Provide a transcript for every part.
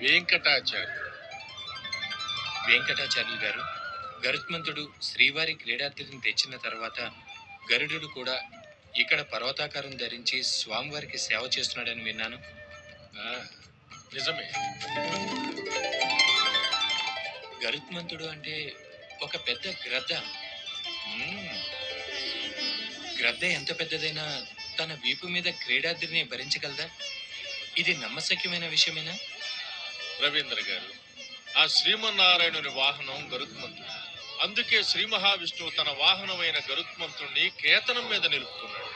వెంకటాచార్య. వెంకటాచార్యులు గారు, గరుత్మంతుడు శ్రీవారి క్రీడార్థిని తెచ్చిన తర్వాత గరుడు కూడా ఇక్కడ పర్వతాకారం ధరించి స్వామివారికి సేవ చేస్తున్నాడని విన్నాను. నిజమే. గరుత్మంతుడు అంటే ఒక పెద్ద గ్రద్ద. గ్రద్ద ఎంత పెద్దదైనా తన వీపు మీద క్రీడాద్రిని భరించగలదా? ఇది నమ్మశక్యమైన విషయమేనా? రవీంద్ర గారు, ఆ శ్రీమన్నారాయణుని వాహనం గరుత్మంతుడు. అందుకే శ్రీ మహావిష్ణువు తన వాహనమైన గరుత్మంతుణ్ణి కేతనం మీద నిలుపుకున్నాడు.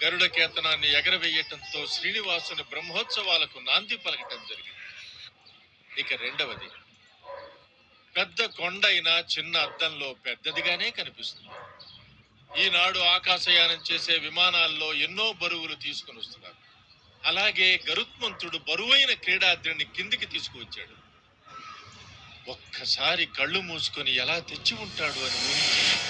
గరుడ కేతనాన్ని ఎగరవేయటంతో శ్రీనివాసుని బ్రహ్మోత్సవాలకు నాంది పలకటం జరిగింది. ఇక రెండవది, పెద్ద కొండైన చిన్న అద్దంలో పెద్దదిగానే కనిపిస్తుంది. ఈనాడు ఆకాశయానం చేసే విమానాల్లో ఎన్నో బరువులు తీసుకుని వస్తున్నారు. అలాగే గరుత్మంతుడు బరువైన క్రీడాద్రిని కిందికి తీసుకువచ్చాడు. ఒక్కసారి కళ్ళు మూసుకొని ఎలా తెచ్చి ఉంటాడు అని ఊహించాడు.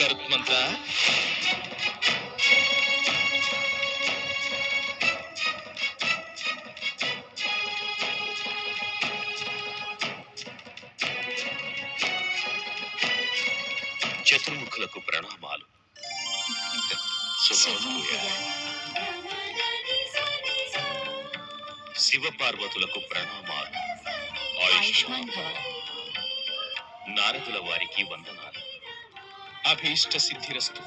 గరుత్మంత, చతుర్ముఖులకు ప్రణామాలు. శివ పార్వతులకు ప్రణామాలు. ఆయుష్మాన్ భవ. నారదుల వారికి వందనాలు. అభీష్ట సిద్ధిరస్తు.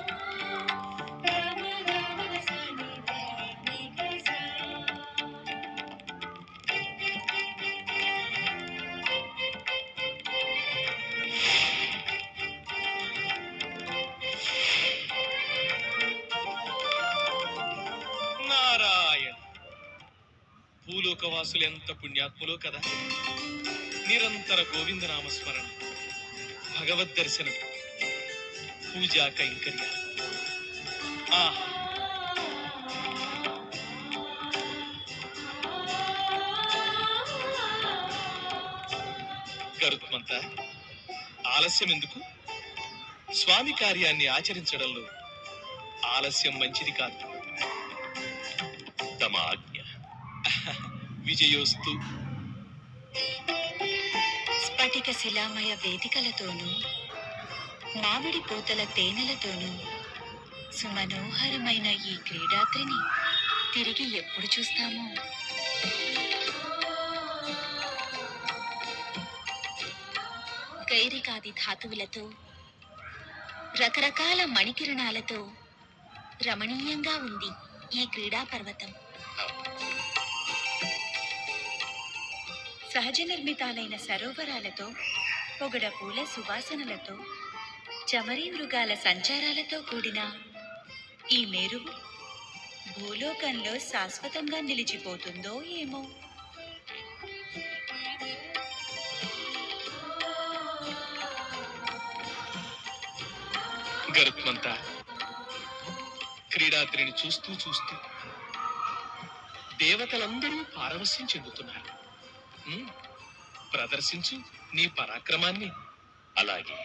నారాయణ, భూలోకవాసులు ఎంత పుణ్యాత్ములో కదా. నిరంతర గోవిందనామస్మరణ, భగవద్ దర్శనం, పూజా కైంకర్య. గరుత్మంత, ఆలస్యం ఎందుకు? స్వామి కార్యాన్ని ఆచరించడంలో ఆలస్యం మంచిది కాదు. తమ ఆజ్ఞ. విజయోస్తు. స్ఫటిక శిలామయ వేదికలతోనూ మామిడి పూతల తేనెలతోనూ సుమనోహరమైన ఈ క్రీడాత్రిని తిరిగి ఎప్పుడు చూస్తామో? గైరికాది ధాతువులతో, రకరకాల మణికిరణాలతో రమణీయంగా ఉంది ఈ క్రీడా పర్వతం. సహజ నిర్మితాలైన సరోవరాలతో, పొగడ పూల సువాసనలతో, చమరీ మృగాల సంచారాలతో కూడిన ఈ మేరువు భూలోకంలో శాశ్వతంగా నిలిచిపోతుందో ఏమో. గరుత్మంత, క్రీడాద్రిని చూస్తూ చూస్తూ దేవతలందరూ పారవస్యం చెందుతున్నారు. ప్రదర్శించు. నీ పరాక్రమాన్ని. అలాగే.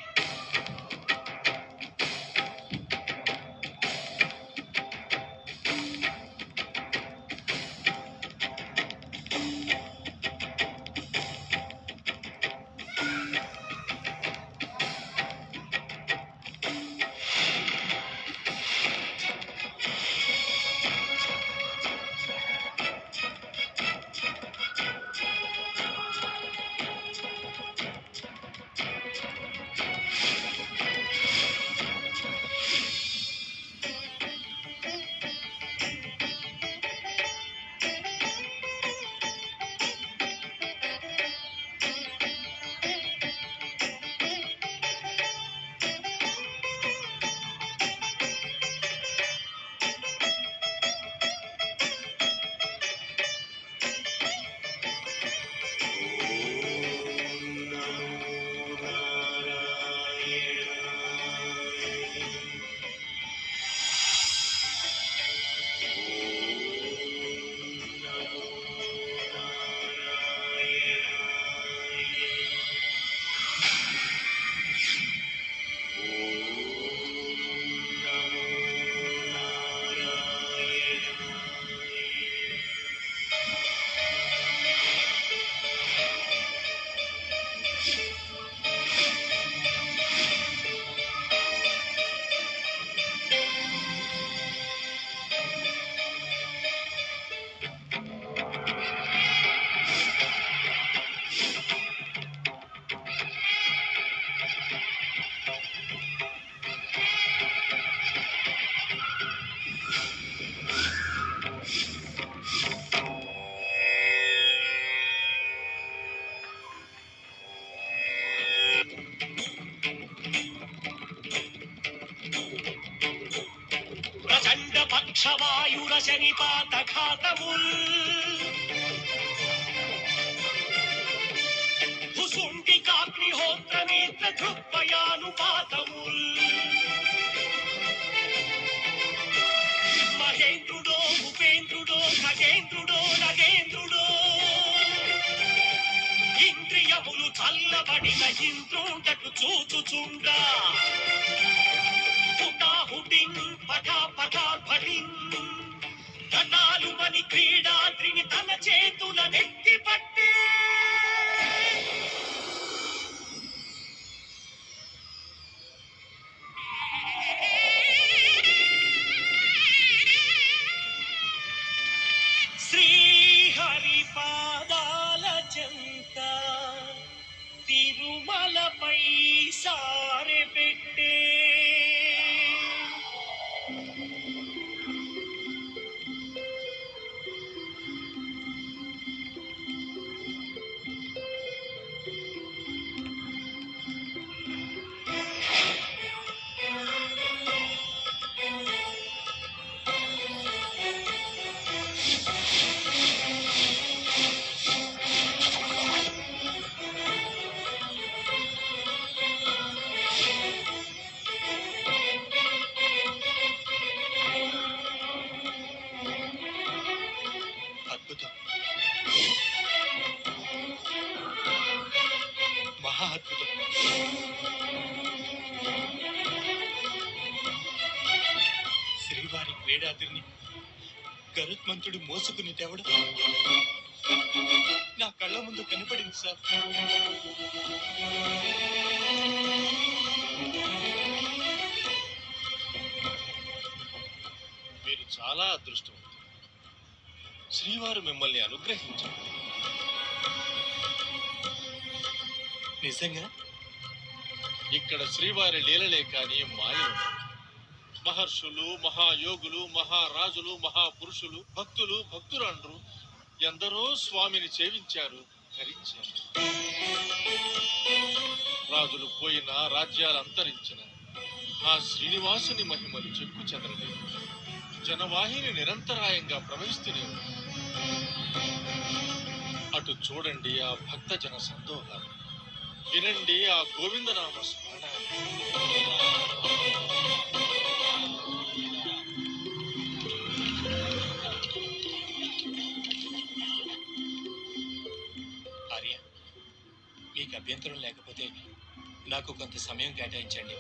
ప్రచండ పక్షవాయుర శనిపాత ఘాతముల్ భుసుండికాగ్నిహోత్ర నేత్ర దృగ్భయానుపాతముల్ మహేంద్రుడో ఉపేంద్రుడో ఖగేంద్రుడో నగేంద్రుడో ఇంద్రియములు చల్లబడిన ఇంద్రుండకు చూచుచుండా హుటాహుటిన్ పటాపటార్భటిన్ కణాలు మని క్రీడాద్రిని తన చేతుల నెత్తి పట్టే శ్రీహరి పాదాల చెంత తిరుమలపై సారె పెట్టే అద్భుతం, మహా అద్భుతం. శ్రీవారి క్రీడాద్రిని గరుత్మంతుడు మోసుకుని తేవడం నా కళ్ళ ముందు కనపడింది సార్. మీరు చాలా అదృష్టవంతులు. శ్రీవారు మిమ్మల్ని అనుగ్రహించారు. నిజంగా ఇక్కడ శ్రీవారి లీలలే కాని మాయలు. మహర్షులు, మహాయోగులు, మహారాజులు, మహాపురుషులు, భక్తులు, భక్తురాండ్రు ఎందరో స్వామిని సేవించారు, ధరించారు. రాజులు పోయినా, రాజ్యాలు అంతరించిన ఆ శ్రీనివాసుని మహిమలు చెక్కు చెదరలేదు. జనవాహిని నిరంతరాయంగా ప్రవహిస్తూనే ఉంది. అటు చూడండి ఆ భక్త జన సందోహాలు, వినండి ఆ గోవిందనామ స్మరణాలు. ఆర్య, మీకు అభ్యంతరం లేకపోతే నాకు కొంత సమయం కేటాయించండి.